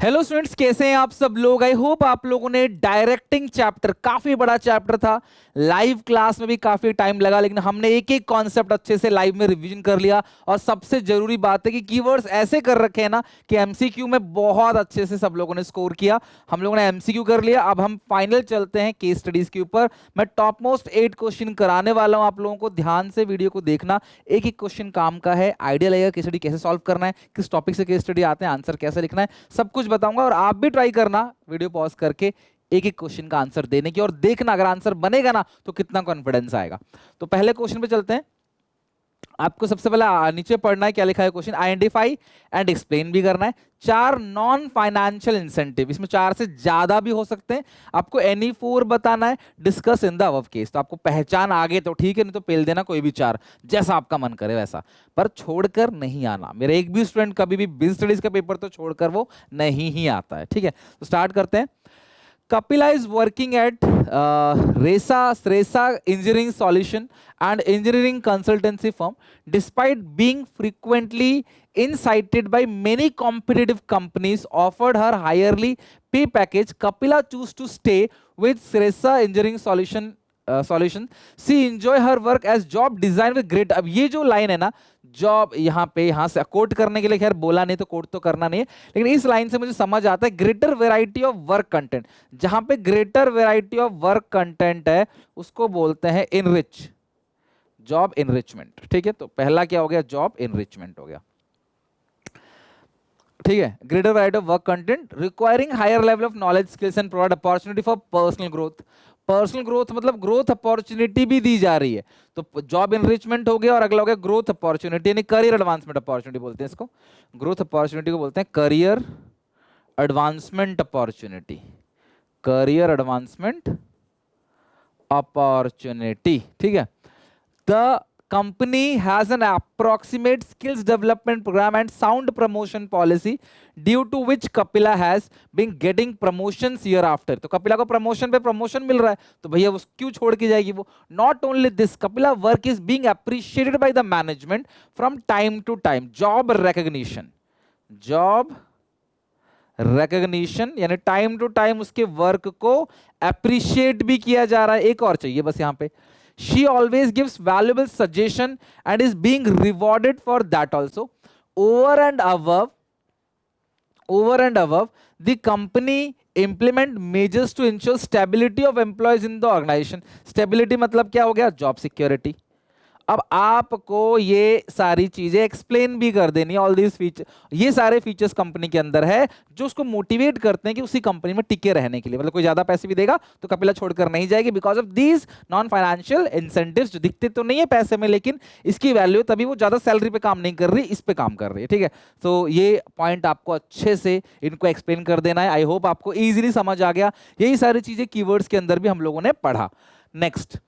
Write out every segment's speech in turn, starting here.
Hello students, कैसे हैं आप सब लोग। आई होप आप लोगों ने डायरेक्टिंग चैप्टर, काफी बड़ा चैप्टर था, लाइव क्लास में भी काफी टाइम लगा, लेकिन हमने एक एक कॉन्सेप्ट अच्छे से लाइव में रिवीजन कर लिया। और सबसे जरूरी बात है कि कीवर्ड्स ऐसे कर रखे हैं ना कि एमसीक्यू में बहुत अच्छे से सब लोगों ने स्कोर किया। हम लोगों ने एमसीक्यू कर लिया। अब हम फाइनल चलते हैं केस स्टडीज के ऊपर। मैं टॉप मोस्ट 8 क्वेश्चन कराने वाला हूं आप लोगों को, ध्यान से वीडियो को देखना। एक एक क्वेश्चन काम का है, आइडिया लगेगा केस स्टडी कैसे सॉल्व करना है, किस टॉपिक से केस स्टडी आते हैं, आंसर कैसे लिखना है, सब कुछ बताऊंगा। और आप भी ट्राई करना वीडियो पॉज करके एक एक क्वेश्चन का आंसर देने की, और देखना अगर आंसर बनेगा ना तो कितना कॉन्फिडेंस आएगा। तो पहले क्वेश्चन पे चलते हैं। आपको सबसे पहले नीचे पढ़ना है, क्या लिखा है क्वेश्चन, आइडेंटिफाई एंड एक्सप्लेन भी करना है। 4 नॉन फाइनेंशियल इंसेंटिव, इसमें 4 से ज्यादा भी हो सकते हैं। आपको एनी 4 बताना है। Discuss in the above case, तो आपको पहचान आ गए तो ठीक है, नहीं तो पेल देना कोई भी 4, जैसा आपका मन करे वैसा, पर छोड़कर नहीं आना। मेरा एक भी स्टूडेंट कभी भी बिजनेस स्टडीज का पेपर तो छोड़कर वो नहीं ही आता है, ठीक है। तो स्टार्ट करते हैं। Kapila is working at Sresa Engineering Solution and Engineering Consultancy firm. Despite being frequently incited by many competitive companies offered her higherly pay package, Kapila chose to stay with Sresa Engineering Solution. She enjoy her work as job design with great. अब ये जो line है ना, job, यहाँ पे यहाँ से coat करने के लिए खैर बोला नहीं तो कोट तो करना नहीं है, लेकिन इस लाइन से मुझे समझ आता है greater variety of work content. जहां पे greater variety of work content है उसको बोलते हैं इनरिच, जॉब इनरिचमेंट, ठीक है। तो पहला क्या हो गया, जॉब इनरिचमेंट हो गया, ठीक है। Greater variety of work content requiring higher level of knowledge skills and provide opportunity for personal growth. Personal growth मतलब ग्रोथ अपॉर्चुनिटी भी दी जा रही है। तो जॉब इनरिचमेंट हो गया, और अगला हो गया ग्रोथ अपॉर्चुनिटी, यानी करियर एडवांसमेंट अपॉर्चुनिटी बोलते हैं इसको। ग्रोथ अपॉर्चुनिटी को बोलते हैं career advancement opportunity, career advancement opportunity, ठीक है। The company has an approximate skills development program and sound promotion policy, due to which Kapila has been getting promotions year after. तो कपिला को प्रमोशन पे promotion मिल रहा है, तो भैया वो क्यों छोड़ के जाएगी वो। Not only this, Kapila work is being appreciated by the management from time to time. Job recognition, job recognition यानी टाइम टू टाइम उसके वर्क को अप्रिशिएट भी किया जा रहा है। एक और चाहिए बस यहाँ पे, she always gives valuable suggestion and is being rewarded for that also. over and above over and above the company implement measures to ensure stability of employees in the organization. Stability मतलब क्या हो गया, job security. अब आपको ये सारी चीजें explain भी कर देनी है। ऑल दीज फीचर, ये सारे फीचर्स कंपनी के अंदर है जो उसको मोटिवेट करते हैं कि उसी कंपनी में टिके रहने के लिए। मतलब कोई ज्यादा पैसे भी देगा तो कपिला छोड़कर नहीं जाएगी, because of these non financial incentives, जो दिखते तो नहीं है पैसे में, लेकिन इसकी वैल्यू, तभी वो ज्यादा सैलरी पे काम नहीं कर रही, इस पे काम कर रही है, ठीक है। तो ये पॉइंट आपको अच्छे से इनको एक्सप्लेन कर देना है। आई होप आपको ईजिली समझ आ गया। यही सारी चीजें कीवर्ड्स के अंदर भी हम लोगों ने पढ़ा। Next,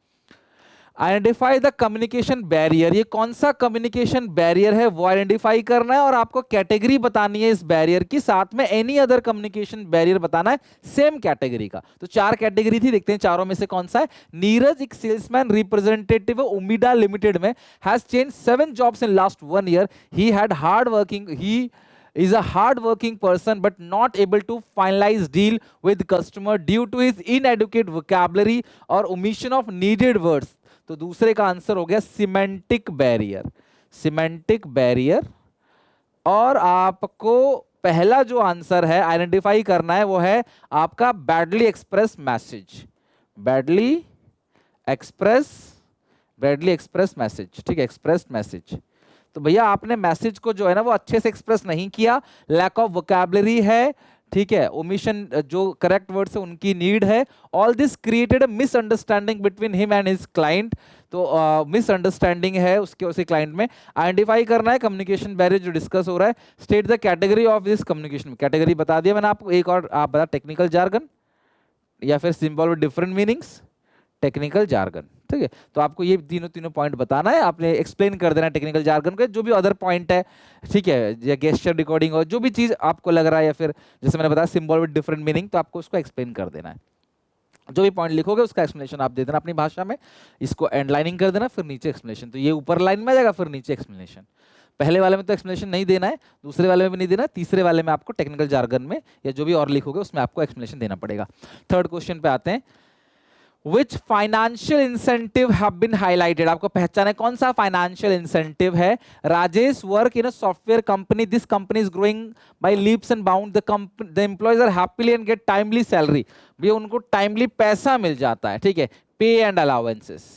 identify the communication barrier. ये कौन सा कम्युनिकेशन बैरियर है वो आइडेंटिफाई करना है, और आपको कैटेगरी बतानी है इस बैरियर की, साथ में एनी अदर कम्युनिकेशन बैरियर बताना है सेम कैटेगरी का। तो 4 कैटेगरी थी, देखते हैं चारों में से कौन सा है। नीरज, एक सेल्समैन रिप्रेजेंटेटिव उमीडा लिमिटेड में, has change 7 jobs in last 1 year. He had hard working, he is a hard working person but not able to finalize deal with customer due to his inadequate vocabulary or omission of needed words. तो दूसरे का answer हो गया semantic barrier, semantic barrier. और आपको पहला जो answer है आइडेंटिफाई करना है वो है आपका badly express message, badly express, badly express message, ठीक है, एक्सप्रेस मैसेज। तो भैया आपने मैसेज को जो है ना वो अच्छे से एक्सप्रेस नहीं किया, लैक ऑफ वोकैबुलरी है, ठीक है, ओमिशन, जो करेक्ट वर्ड्स है उनकी नीड है। All this created a misunderstanding between him and his client. तो मिसअंडरस्टैंडिंग है उसके उसी क्लाइंट में। आइडेंटिफाई करना है कम्युनिकेशन बैरियर जो डिस्कस हो रहा है। State the category of this communication, category बता दिया मैंने आपको। एक और आप बता, टेक्निकल जार्गन या फिर symbol with different meanings, technical jargon, ठीक है। तो आपको ये तीनों पॉइंट बताना है, आपने एक्सप्लेन कर देना है टेक्निकल जार्गन के, जो भी अदर पॉइंट है, ठीक है, या गेस्चर रिकॉर्डिंग और जो भी चीज आपको लग रहा है, या फिर जैसे मैंने बताया सिंबल विद डिफरेंट मीनिंग, तो आपको उसको एक्सप्लेन कर देना है। जो भी पॉइंट लिखोगे उसका एक्सप्लेनेशन आप दे देना अपनी भाषा में, इसको एंड लाइनिंग कर देना, फिर नीचे एक्सप्लेनेशन। तो ये ऊपर लाइन में आ जाएगा, फिर नीचे एक्सप्लेनेशन। पहले वाले में तो एक्सप्लेनेशन नहीं देना है, दूसरे वाले में भी नहीं देना है, तीसरे वाले में आपको टेक्निकल जार्गन में या जो भी और लिखोगे उसमें आपको एक्सप्लेनेशन देना पड़ेगा। थर्ड क्वेश्चन पे आते हैं, Which financial incentive have been highlighted? आपको पहचाना है कौन सा financial incentive है? Rajesh work in a software company. This company is growing by leaps and bounds. The employees are happily and get timely salary. भैया उनको timely पैसा मिल जाता है, ठीक है? Pay and allowances.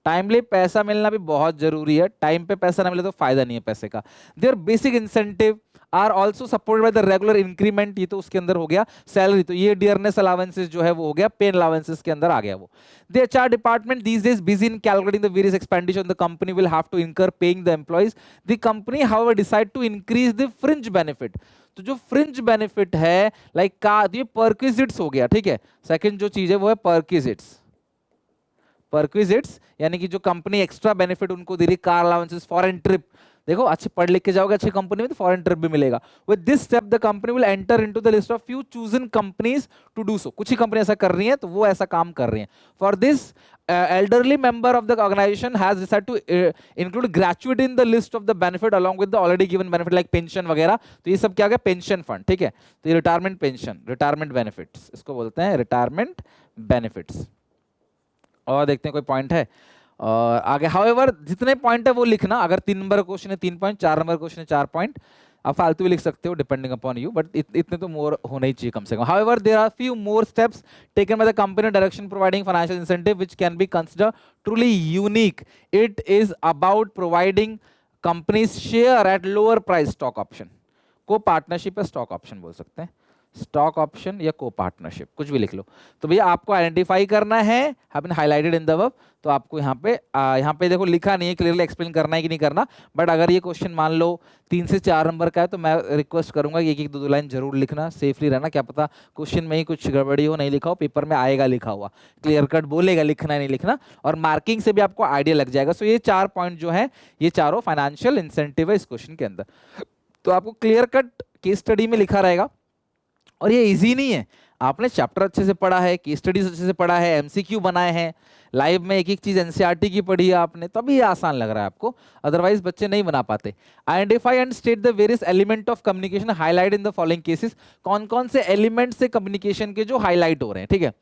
टाइमली पैसा मिलना भी बहुत जरूरी है, टाइम पे पैसा ना मिले तो फायदा नहीं है पैसे का। Their basic incentive are also supported by the regular increment, ये तो उसके अंदर हो गया। सैलरी तो ये डियरनेस अलाउंसेस जो है वो हो गया, पेन अलाउंसेस के अंदर आ गया वो। The HR department these days busy in calculating the various expenditure the company will have to incur paying the employees. The company however decide to increase the fringe benefit. तो जो fringe benefit है like का ये perquisites हो गया, ठीक है। Second जो चीज है वो है परक्विजिट्स। परक्विजिट्स यानी कि जो कंपनी एक्स्ट्रा बेनिफिट उनको दे रही, कार अलाउंसेस, फॉरेन ट्रिप। देखो अच्छे पढ़ लिख के जाओगे अच्छी कंपनी में तो फॉरेन ट्रिप भी मिलेगा। With this step the company will enter into the list of few chosen companies to do so. कुछ ही कंपनी ऐसा कर रही हैं तो वो ऐसा काम कर रही हैं। For this elderly member of the organization has decided to include gratuity in the list of the benefit along with the already given benefit like pension वगैरह। तो ये सब क्या गया, पेंशन फंड, ठीक है। तो ये रिटायरमेंट पेंशन, रिटायरमेंट बेनिफिट्स इसको बोलते हैं, रिटायरमेंट बेनिफिट्स। और देखते हैं कोई पॉइंट है और आगे। हाउएवर जितने पॉइंट है वो लिखना, अगर 3 नंबर क्वेश्चन है 3 पॉइंट, 4 नंबर क्वेश्चन है 4 पॉइंट, आप फालतू भी लिख सकते हो डिपेंडिंग अपॉन यू, बट इतने तो मोर होना ही चाहिए कम से कम। However there are few more steps taken by the company direction providing financial incentive which can be considered truly unique. It is about providing companies share at lower price stock option. को partnership या stock option बोल सकते हैं, stock option या को partnership, कुछ भी लिख लो। तो भैया आपको आइडेंटिफाई करना है, have been highlighted in the verb. तो आपको यहाँ पे देखो लिखा नहीं है, क्लियरली एक्सप्लेन करना है कि नहीं करना। बट अगर ये क्वेश्चन मान लो 3 से 4 नंबर का है तो मैं रिक्वेस्ट करूंगा कि एक 2 लाइन जरूर लिखना, सेफली रहना। क्या पता क्वेश्चन में ही कुछ गड़बड़ी हो, नहीं लिखा हो, पेपर में आएगा लिखा हुआ, क्लियर कट बोलेगा लिखना है नहीं लिखना, और मार्किंग से भी आपको आइडिया लग जाएगा। सो ये 4 पॉइंट जो है ये चारों फाइनेंशियल इंसेंटिव है इस क्वेश्चन के अंदर। तो आपको क्लियर कट केस स्टडी में लिखा रहेगा। और ये इजी नहीं है, आपने चैप्टर अच्छे से पढ़ा है, केस स्टडीज अच्छे से पढ़ा है, एमसीक्यू बनाए हैं, लाइव में एक एक चीज एनसीईआरटी की पढ़ी है आपने, तभी ये आसान लग रहा है आपको, अदरवाइज बच्चे नहीं बना पाते। Identify and state the various element of communication highlight in the following cases. कौन कौन से एलिमेंट से कम्युनिकेशन के जो हाईलाइट हो रहे हैं, ठीक है।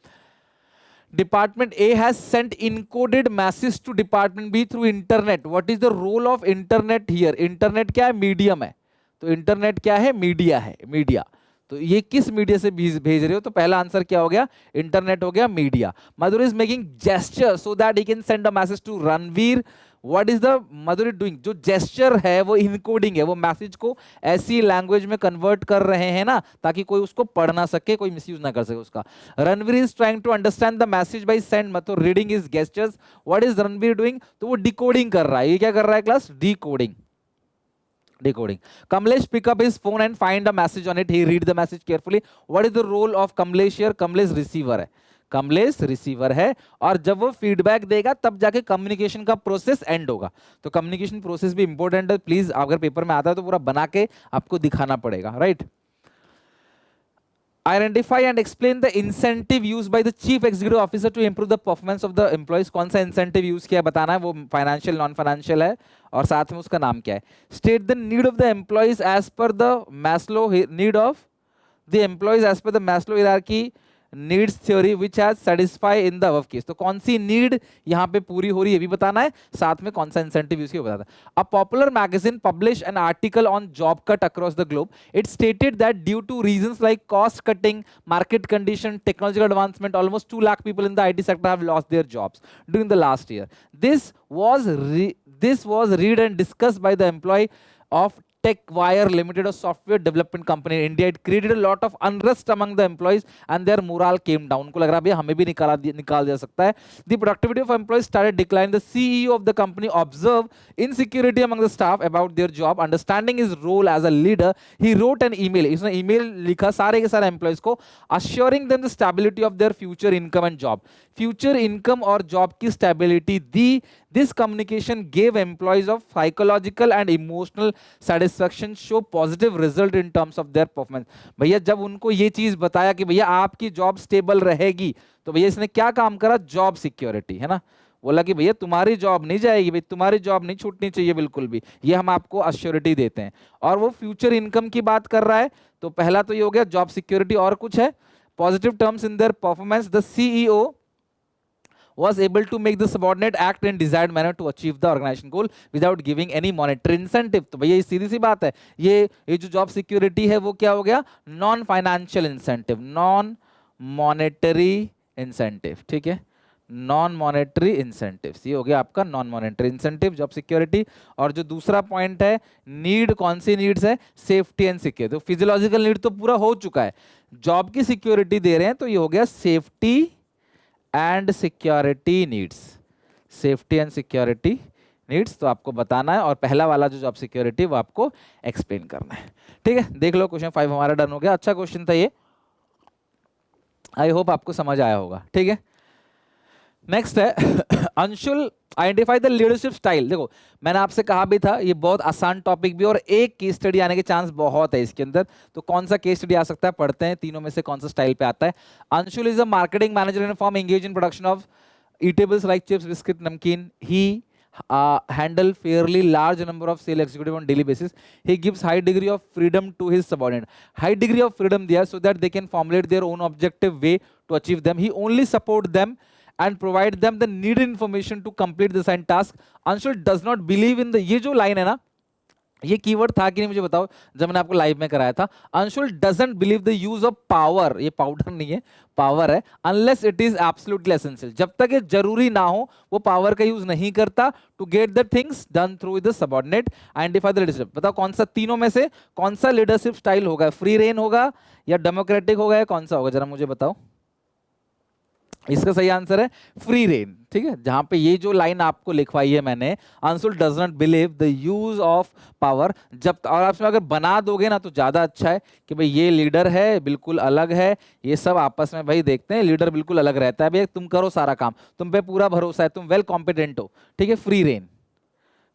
Department A has sent encoded message to department B through internet. What is the role of internet here? Internet क्या है? मीडियम है। तो इंटरनेट क्या है? मीडिया है, मीडिया। तो ये किस मीडिया से भेज रहे हो? तो पहला आंसर क्या हो गया? इंटरनेट हो गया, media. Madhur is making gesture so that he can send a message to Ranveer. What is the Madhur doing? जो जेस्चर है वो इनकोडिंग है, वो मैसेज को ऐसी लैंग्वेज में कन्वर्ट कर रहे हैं ना ताकि कोई उसको पढ़ ना सके, कोई मिसयूज ना कर सके उसका। Ranveer is trying to understand the message by send, मतलब reading is gestures. What is Ranveer doing? तो वो डिकोडिंग कर रहा है। ये क्या कर रहा है class? Decoding, decoding. Kamlesh pick up his phone and find a message on it. He read the message carefully. What is the role of Kamlesh here? Kamlesh receiver है, कमलेश रिसीवर है, और जब वो फीडबैक देगा तब जाके कम्युनिकेशन का process and होगा। तो कम्युनिकेशन प्रोसेस भी इंपॉर्टेंट है, प्लीज अगर पेपर में आता है तो पूरा बना के आपको दिखाना पड़ेगा, right. Identify and explain the incentive used by the chief executive officer to improve the performance of the employees। कौन सा incentive यूज किया बताना है, वो फाइनेंशियल नॉन फाइनेंशियल है, और साथ में उसका नाम क्या है। State the need of the employees as per the Maslow need of the employees as per the Maslow hierarchy needs theory which has satisfy in the above case. तो कौन सी नीड यहाँ पे पूरी हो रही है ये भी बताना है, साथ में कौन सा इंसेंटिव यूज किया बताना है। A popular magazine publish an article on job cut across the globe. It stated that due two reasons like cost cutting, market condition, technological advancement, almost 2 lakh people in the IT sector have lost their jobs during the last year. This was read and discussed by the employee of TechWire Limited, a software development company in India. It created a lot of unrest among the employees and their morale came down. उनको लग रहा है भैया हमें भी निकाल दिया सकता है। The productivity of employees started declining. The CEO of the company observed insecurity among the staff about their job. Understanding his role as a leader, he wrote an email. इसने email लिखा सारे के सारे employees को, assuring them the stability of their future income and job. Future income और job की stability the. This communication gave employees of psychological and emotional satisfaction, show positive result in terms of their performance। भैया जब उनको ये चीज बताया कि भैया आपकी जॉब स्टेबल रहेगी, तो भैया इसने क्या काम करा? जॉब सिक्योरिटी है ना, बोला कि भैया तुम्हारी जॉब नहीं जाएगी, भाई तुम्हारी जॉब नहीं छूटनी चाहिए बिल्कुल भी, ये हम आपको अश्योरिटी देते हैं। और वो फ्यूचर इनकम की बात कर रहा है, तो पहला तो ये हो गया जॉब सिक्योरिटी। और कुछ है positive terms in their performance, the CEO was able to make the subordinate act in desired manner to achieve the organization goal without giving any monetary incentive। तो भैया ये सीधी सी बात है, ये जो जॉब सिक्योरिटी है वो क्या हो गया, non financial incentive, non monetary incentive, ठीक है, नॉन मॉनेटरी इंसेंटिव्स, ये हो गया आपका non monetary incentive job security. और जो दूसरा पॉइंट है नीड, कौन सी नीड्स है, सेफ्टी एंड सिक्योरिटी। तो फिजियोलॉजिकल नीड तो पूरा हो चुका है, जॉब की सिक्योरिटी दे रहे हैं तो ये हो गया safety and security needs, safety and security needs तो आपको बताना है, और पहला वाला जो जॉब सिक्योरिटी वो आपको एक्सप्लेन करना है। ठीक है, देख लो क्वेश्चन 5 हमारा डन हो गया। अच्छा क्वेश्चन था ये, आई होप आपको समझ आया होगा। ठीक है, नेक्स्ट है Anshul identify the leadership style. देखो मैंने आपसे कहा भी था ये बहुत आसान टॉपिक भी, और एक केस स्टडी आने के चांस बहुत है इसके अंदर। तो कौन सा केस स्टडी आ सकता है, पढ़ते हैं, तीनों में से कौन सा स्टाइल पे आता है। Anshul is a marketing manager in form engage in production of eatables like chips, biscuit, नमकीन। ही handle fairly large number of sale executive on daily basis. He gives high degree of freedom to his subordinate. High degree of freedom there so that they can formulate their own objective way to achieve them. He only support them and provide them the needed information to complete the assigned task. Anshul does not believe in the, ये जो line है ना, ये keyword था कि नहीं मुझे बताओ जब मैंने आपको लाइव में कराया था। Anshul doesn't believe the use of power, ये पाउडर नहीं है पावर है, unless it is absolutely essential, जब तक ये जरूरी ना हो वो पावर का यूज नहीं करता to get the things done through the subordinate. Identify the leadership, बताओ कौन सा तीनों में से कौन सा लीडरशिप स्टाइल होगा, फ्री रेन होगा या डेमोक्रेटिक होगा या कौन सा होगा, जरा मुझे बताओ। इसका सही आंसर है फ्री रेन। ठीक है, जहां पे ये जो लाइन आपको लिखवाई है मैंने, Anshul does not believe the use of power, जब और आप अगर बना दोगे ना तो ज्यादा अच्छा है कि भाई ये लीडर है बिल्कुल अलग है, ये सब आपस में भाई देखते हैं लीडर बिल्कुल अलग रहता है, भाई तुम करो सारा काम, तुम पे पूरा भरोसा है, तुम वेल कॉम्पिटेंट हो। ठीक है, free rein,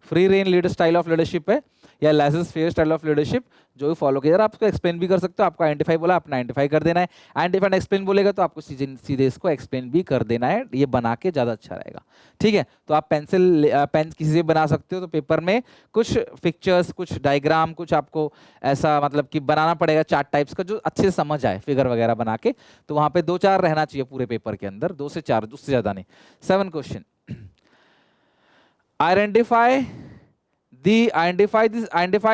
free rein leader style of leadership है या laissez faire style of leadership, जो भी फॉलो किया। आप उसको एक्सप्लेन भी कर सकते हो, आपको आइडेंटिफाई बोला अपना आइडेंटिफाई कर देना है, आइडेंटिफाई एंड एक्सप्लेन बोलेगा तो आपको सीधे इसको एक्सप्लेन भी कर देना है, ये बना के ज़्यादा अच्छा रहेगा। ठीक है, तो आप पेन किसी से बना सकते हो, तो पेपर में कुछ पिक्चर्स, कुछ डायग्राम, कुछ आपको ऐसा मतलब कि बनाना पड़ेगा चार्ट टाइप्स का जो अच्छे से समझ आए, फिगर वगैरह बना के, तो वहाँ पे 2-4 रहना चाहिए पूरे पेपर के अंदर, 2 से 4, उससे ज़्यादा नहीं। 7 question, identify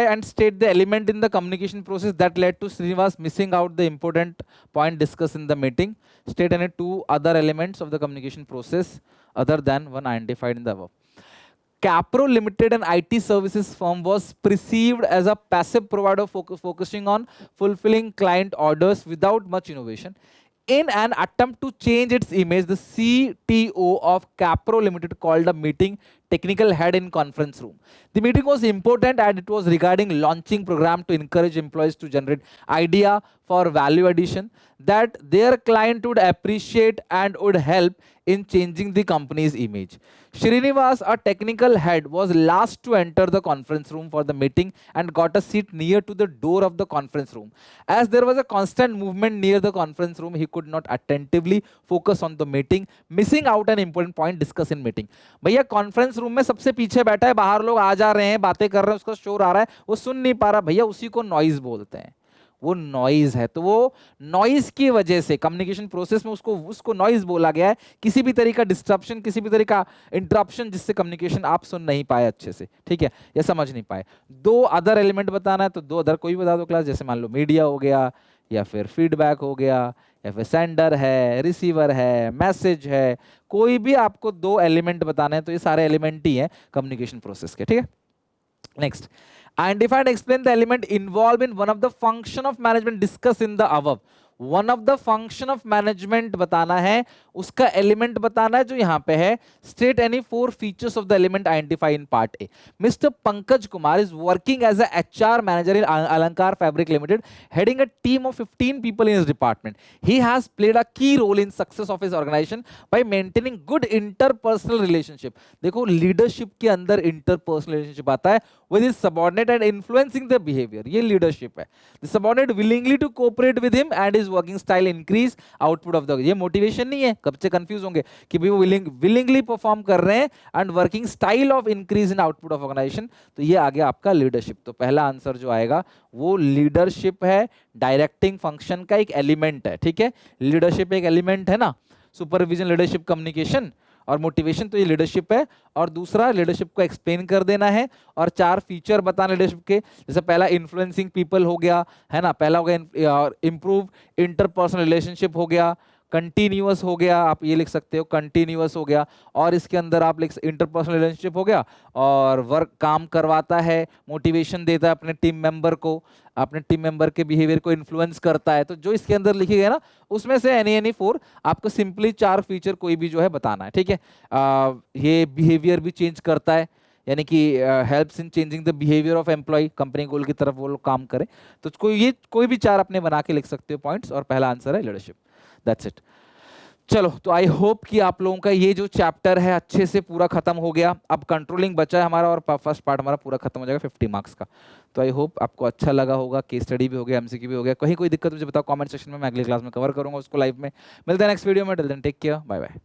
and state the element in the communication process that led to Srinivas missing out the important point discussed in the meeting. State any 2 other elements of the communication process other than one identified in the above. Capro Limited, an IT services firm, was perceived as a passive provider focusing on fulfilling client orders without much innovation. In an attempt to change its image, the CTO of Capro Limited called a meeting technical head in conference room. The meeting was important and it was regarding launching program to encourage employees to generate idea for value addition that their client would appreciate and would help in changing the company's image. Srinivas, a technical head, was last to enter the conference room for the meeting and got a seat near to the door of the conference room. As there was a constant movement near the conference room, he could not attentively focus on the meeting, missing out an important point discussed in meeting. भैया conference room में सबसे पीछे बैठा है, बाहर लोग आ जा रहे हैं, बातें कर रहे हैं, उसका शोर आ रहा है, वो सुन नहीं पा रहा, भैया उसी को नॉइज बोलते हैं, वो नॉइज है। तो वो नॉइज की वजह से कम्युनिकेशन प्रोसेस में उसको नॉइज बोला गया है, किसी भी तरीका डिस्ट्रप्शन, किसी भी तरीका इंटरप्शन जिससे कम्युनिकेशन आप सुन नहीं पाए अच्छे से, ठीक है, या समझ नहीं पाए। 2 अदर एलिमेंट बताना है तो 2 अदर कोई बता दो क्लास, जैसे मान लो मीडिया हो गया या फिर फीडबैक हो गया या फिर सेंडर है, रिसीवर है, मैसेज है, कोई भी आपको 2 एलिमेंट बताने हैं तो ये सारे एलिमेंट ही हैं कम्युनिकेशन प्रोसेस के। ठीक है, next, identify and explain the element involved in one of the function of management discussed in the above. One of the function of management बताना है, उसका एलिमेंट बताना है जो यहां पे है। State any 4 features of the element identify in part A. Mister Pankaj Kumar is working as a HR manager in Alankar fabric limited, heading a team of 15 people in his department. He has played a key role in success of his organization by maintaining good interpersonal relationship. देखो leadership के अंदर interpersonal relationship आता है, with his subordinate and influencing the behavior, ये leadership है. The subordinate willingly to cooperate with him and his working style increase output of the, ये motivation नहीं है, कब से confuse होंगे कि भी वो willingly perform कर रहे हैं and working style of increase in output of organization, तो ये आ गया आपका leadership. तो पहला आंसर जो आएगा वो leadership है, डायरेक्टिंग फंक्शन का एक एलिमेंट है. ठीक है, लीडरशिप एक एलिमेंट है ना, सुपरविजन, लीडरशिप, कम्युनिकेशन और मोटिवेशन, तो ये लीडरशिप है. और दूसरा लीडरशिप को एक्सप्लेन कर देना है और 4 फीचर बताना लीडरशिप के. जैसे पहला इन्फ्लुएंसिंग पीपल हो गया है ना, पहला हो गया इंप्रूव इंटरपर्सनल रिलेशनशिप हो गया, कंटिन्यूअस हो गया, आप ये लिख सकते हो कंटिन्यूअस हो गया, और इसके अंदर आप लिख इंटरपर्सनल रिलेशनशिप हो गया, और वर्क काम करवाता है, मोटिवेशन देता है अपने टीम मेंबर को, अपने टीम मेंबर के बिहेवियर को इन्फ्लुएंस करता है. तो जो इसके अंदर लिखे गए ना उसमें से एनी 4 आपको सिंपली 4 फीचर कोई भी जो है बताना है. ठीक है, ये बिहेवियर भी चेंज करता है, यानी कि helps in changing the behaviour of employ, company goal की तरफ वो लोग काम करें. तो कोई भी 4 अपने बना के लिख सकते हो पॉइंट्स, और पहला आंसर है लीडरशिप. That's it. चलो, तो आई होप कि आप लोगों का ये जो चैप्टर है अच्छे से पूरा खत्म हो गया. अब कंट्रोलिंग बचा है हमारा, और फर्स्ट पार्ट हमारा पूरा खत्म हो जाएगा 50 मार्क्स का. तो आई होप आपको अच्छा लगा होगा. केस स्टडी भी हो गया, एमसीक्यू भी हो गया. कहीं कोई दिक्कत मुझे बताओ कमेंट सेक्शन में, मैं अगली क्लास में कवर करूंगा उसको लाइव में. मिलते हैं नेक्स्ट वीडियो में. Till then take care, bye bye.